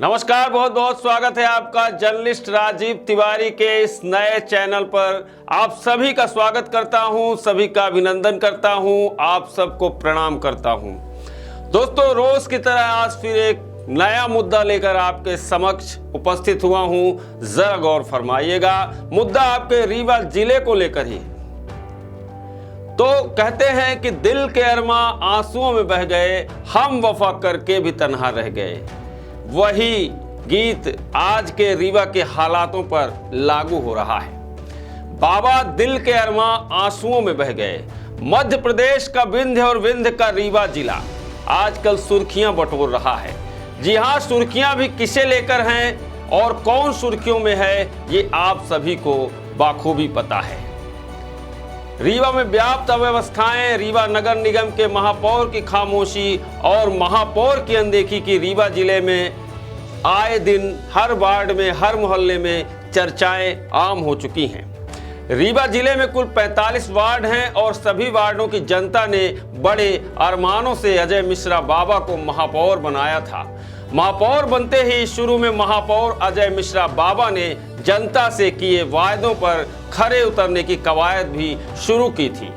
नमस्कार, बहुत बहुत स्वागत है आपका जर्नलिस्ट राजीव तिवारी के इस नए चैनल पर। आप सभी का स्वागत करता हूं, सभी का अभिनंदन करता हूं, आप सबको प्रणाम करता हूं। दोस्तों, रोज की तरह आज फिर एक नया मुद्दा लेकर आपके समक्ष उपस्थित हुआ हूं। जरा गौर फरमाइएगा, मुद्दा आपके रीवा जिले को लेकर ही। तो कहते हैं कि दिल के अरमा आंसुओं में बह गए, हम वफा करके भी तन्हा रह गए। वही गीत आज के रीवा के हालातों पर लागू हो रहा है। बाबा दिल के अरमा आंसुओं में बह गए। मध्य प्रदेश का विंध्य और विंध्य का रीवा जिला आजकल सुर्खियां बटोर रहा है। जी हां, सुर्खियां भी किसे लेकर हैं और कौन सुर्खियों में है, ये आप सभी को बाखूबी पता है। रीवा में व्याप्त अव्यवस्थाएं, रीवा नगर निगम के महापौर की खामोशी और महापौर की अनदेखी की रीवा जिले में आए दिन हर वार्ड में, हर मोहल्ले में चर्चाएं आम हो चुकी हैं। रीवा जिले में कुल 45 वार्ड हैं और सभी वार्डों की जनता ने बड़े अरमानों से अजय मिश्रा बाबा को महापौर बनाया था। महापौर बनते ही शुरू में महापौर अजय मिश्रा बाबा ने जनता से किए वायदों पर खरे उतरने की कवायद भी शुरू की थी,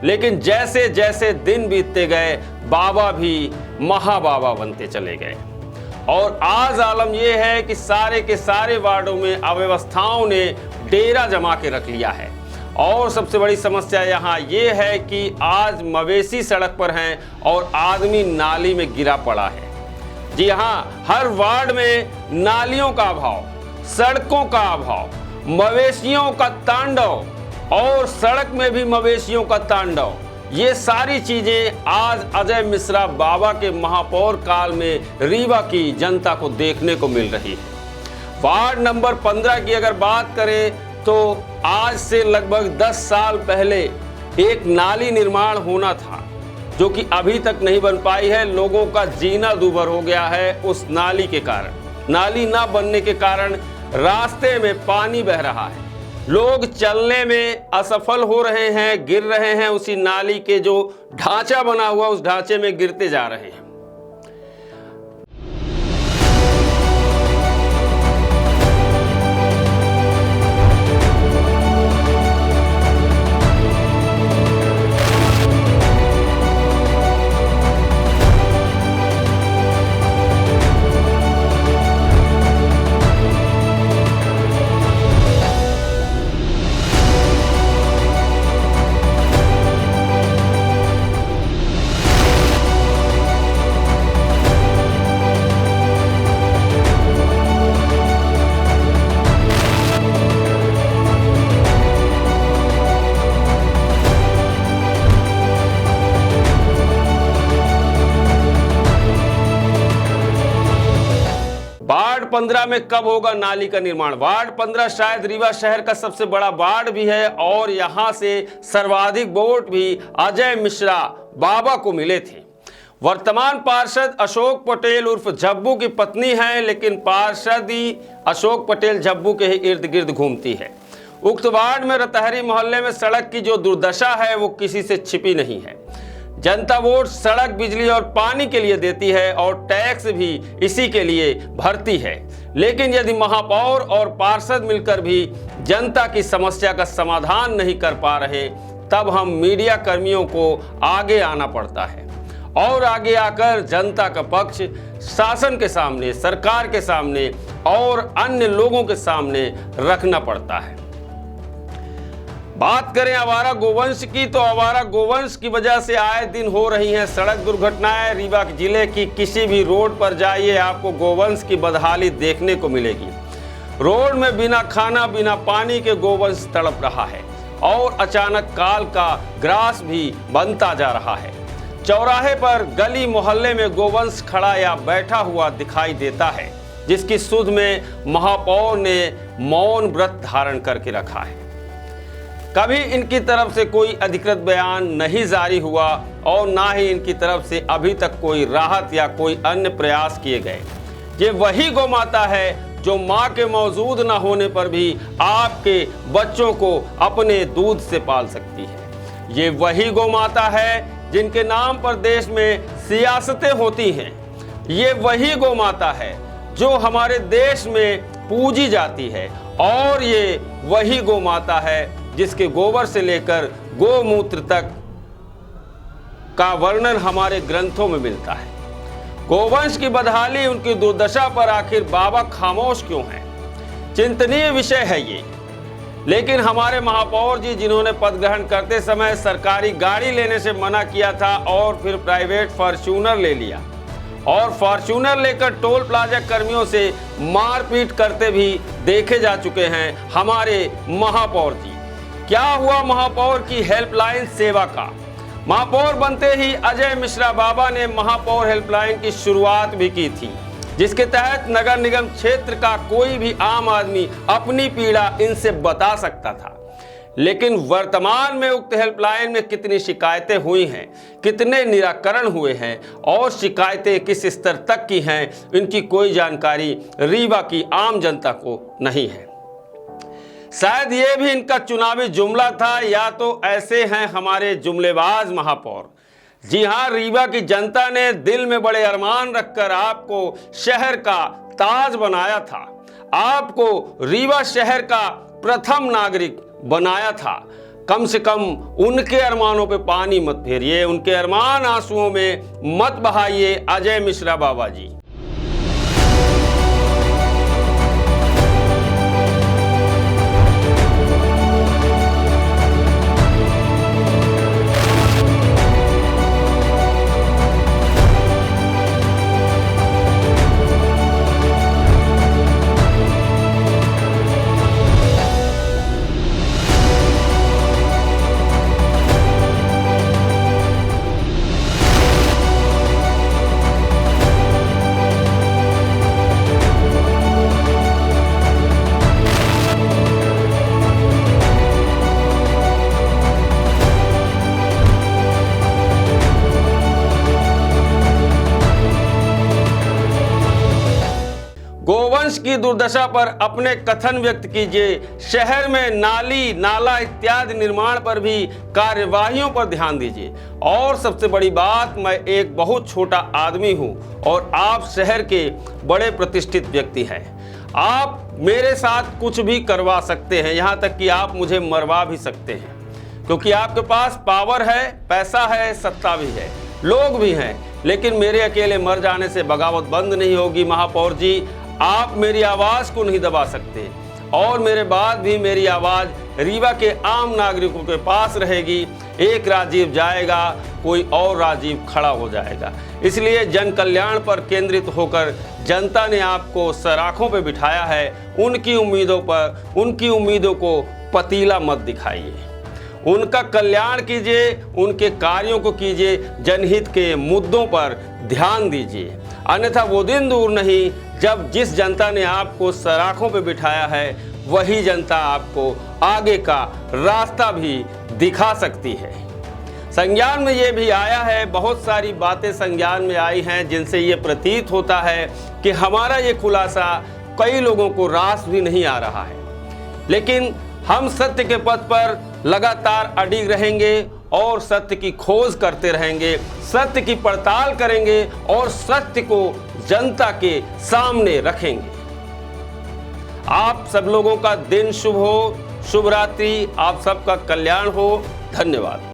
लेकिन जैसे जैसे दिन बीतते गए बाबा भी महाबाबा बनते चले गए। और आज आलम यह है कि सारे के सारे वार्डों में अव्यवस्थाओं ने डेरा जमा के रख लिया है। और सबसे बड़ी समस्या यहाँ ये है कि आज मवेशी सड़क पर हैं और आदमी नाली में गिरा पड़ा है। जी हाँ, हर वार्ड में नालियों का अभाव, सड़कों का अभाव, मवेशियों का तांडव और सड़क में भी मवेशियों का तांडव, ये सारी चीजें आज अजय मिश्रा बाबा के महापौर काल में रीवा की जनता को देखने को मिल रही है। वार्ड नंबर 15 की अगर बात करें तो आज से लगभग 10 साल पहले एक नाली निर्माण होना था, जो कि अभी तक नहीं बन पाई है। लोगों का जीना दूभर हो गया है उस नाली के कारण। नाली ना बनने के कारण रास्ते में पानी बह रहा है, लोग चलने में असफल हो रहे हैं, गिर रहे हैं। उसी नाली के जो ढांचा बना हुआ उस ढांचे में गिरते जा रहे हैं। वार्ड 15 में कब होगा नाली का निर्माण? वार्ड 15 शायद रीवा शहर का सबसे बड़ा वार्ड भी है और यहां से सर्वाधिक वोट भी अजय मिश्रा बाबा को मिले थे। वर्तमान पार्षद अशोक पटेल उर्फ झब्बू की पत्नी है, लेकिन पार्षदी अशोक पटेल झब्बू के ही इर्द गिर्द घूमती है। उक्त वार्ड में रतहरी मोहल्ले में सड़क की जो दुर्दशा है वो किसी से छिपी नहीं है। जनता वोट सड़क, बिजली और पानी के लिए देती है और टैक्स भी इसी के लिए भरती है। लेकिन यदि महापौर और पार्षद मिलकर भी जनता की समस्या का समाधान नहीं कर पा रहे, तब हम मीडिया कर्मियों को आगे आना पड़ता है और आगे आकर जनता का पक्ष शासन के सामने, सरकार के सामने और अन्य लोगों के सामने रखना पड़ता है। बात करें आवारा गोवंश की, तो आवारा गोवंश की वजह से आए दिन हो रही हैं सड़क दुर्घटनाएं। रीवा जिले की किसी भी रोड पर जाइए, आपको गोवंश की बदहाली देखने को मिलेगी। रोड में बिना खाना बिना पानी के गोवंश तड़प रहा है और अचानक काल का ग्रास भी बनता जा रहा है। चौराहे पर, गली मोहल्ले में गोवंश खड़ा या बैठा हुआ दिखाई देता है, जिसकी सुध में महापौर ने मौन व्रत धारण करके रखा है। कभी इनकी तरफ से कोई अधिकृत बयान नहीं जारी हुआ और ना ही इनकी तरफ से अभी तक कोई राहत या कोई अन्य प्रयास किए गए। ये वही गौ माता है जो माँ के मौजूद ना होने पर भी आपके बच्चों को अपने दूध से पाल सकती है। ये वही गौ माता है जिनके नाम पर देश में सियासतें होती हैं। ये वही गौ माता है जो हमारे देश में पूजी जाती है, और ये वही गौ माता है जिसके गोबर से लेकर गोमूत्र तक का वर्णन हमारे ग्रंथों में मिलता है। गोवंश की बदहाली, उनकी दुर्दशा पर आखिर बाबा खामोश क्यों हैं? चिंतनीय विषय है ये। लेकिन हमारे महापौर जी, जिन्होंने पद ग्रहण करते समय सरकारी गाड़ी लेने से मना किया था और फिर प्राइवेट फॉर्च्यूनर ले लिया, और फॉर्च्यूनर लेकर टोल प्लाजा कर्मियों से मारपीट करते भी देखे जा चुके हैं हमारे महापौर जी। क्या हुआ महापौर की हेल्पलाइन सेवा का? महापौर बनते ही अजय मिश्रा बाबा ने महापौर हेल्पलाइन की शुरुआत भी की थी, जिसके तहत नगर निगम क्षेत्र का कोई भी आम आदमी अपनी पीड़ा इनसे बता सकता था। लेकिन वर्तमान में उक्त हेल्पलाइन में कितनी शिकायतें हुई हैं, कितने निराकरण हुए हैं और शिकायतें किस स्तर तक की हैं, इनकी कोई जानकारी रीवा की आम जनता को नहीं है। शायद ये भी इनका चुनावी जुमला था, या तो ऐसे हैं हमारे जुमलेबाज महापौर। जी हाँ, रीवा की जनता ने दिल में बड़े अरमान रखकर आपको शहर का ताज बनाया था, आपको रीवा शहर का प्रथम नागरिक बनाया था। कम से कम उनके अरमानों पे पानी मत फेरिए, उनके अरमान आंसुओं में मत बहाइए अजय मिश्रा बाबा जी। गोवंश की दुर्दशा पर अपने कथन व्यक्त कीजिए। शहर में नाली, नाला इत्यादि निर्माण पर भी कार्यवाहियों पर ध्यान दीजिए। और सबसे बड़ी बात, मैं एक बहुत छोटा आदमी हूं और आप शहर के बड़े प्रतिष्ठित व्यक्ति हैं। आप मेरे साथ कुछ भी करवा सकते हैं, यहाँ तक कि आप मुझे मरवा भी सकते हैं, क्योंकि आपके पास पावर है, पैसा है, सत्ता भी है, लोग भी हैं। लेकिन मेरे अकेले मर जाने से बगावत बंद नहीं होगी महापौर जी। आप मेरी आवाज को नहीं दबा सकते, और मेरे बाद भी मेरी आवाज रीवा के आम नागरिकों के पास रहेगी। एक राजीव जाएगा, कोई और राजीव खड़ा हो जाएगा। इसलिए जन कल्याण पर केंद्रित होकर जनता ने आपको सराखों पे बिठाया है। उनकी उम्मीदों पर, उनकी उम्मीदों को पतीला मत दिखाइए, उनका कल्याण कीजिए, उनके कार्यों को कीजिए, जनहित के मुद्दों पर ध्यान दीजिए। अन्यथा वो दिन दूर नहीं जब जिस जनता ने आपको सराखों पे बिठाया है, वही जनता आपको आगे का रास्ता भी दिखा सकती है। संज्ञान में ये भी आया है, बहुत सारी बातें संज्ञान में आई हैं जिनसे ये प्रतीत होता है कि हमारा ये खुलासा कई लोगों को रास भी नहीं आ रहा है। लेकिन हम सत्य के पथ पर लगातार अडिग रहेंगे और सत्य की खोज करते रहेंगे, सत्य की पड़ताल करेंगे और सत्य को जनता के सामने रखेंगे। आप सब लोगों का दिन शुभ हो, शुभ रात्रि, आप सबका कल्याण हो। धन्यवाद।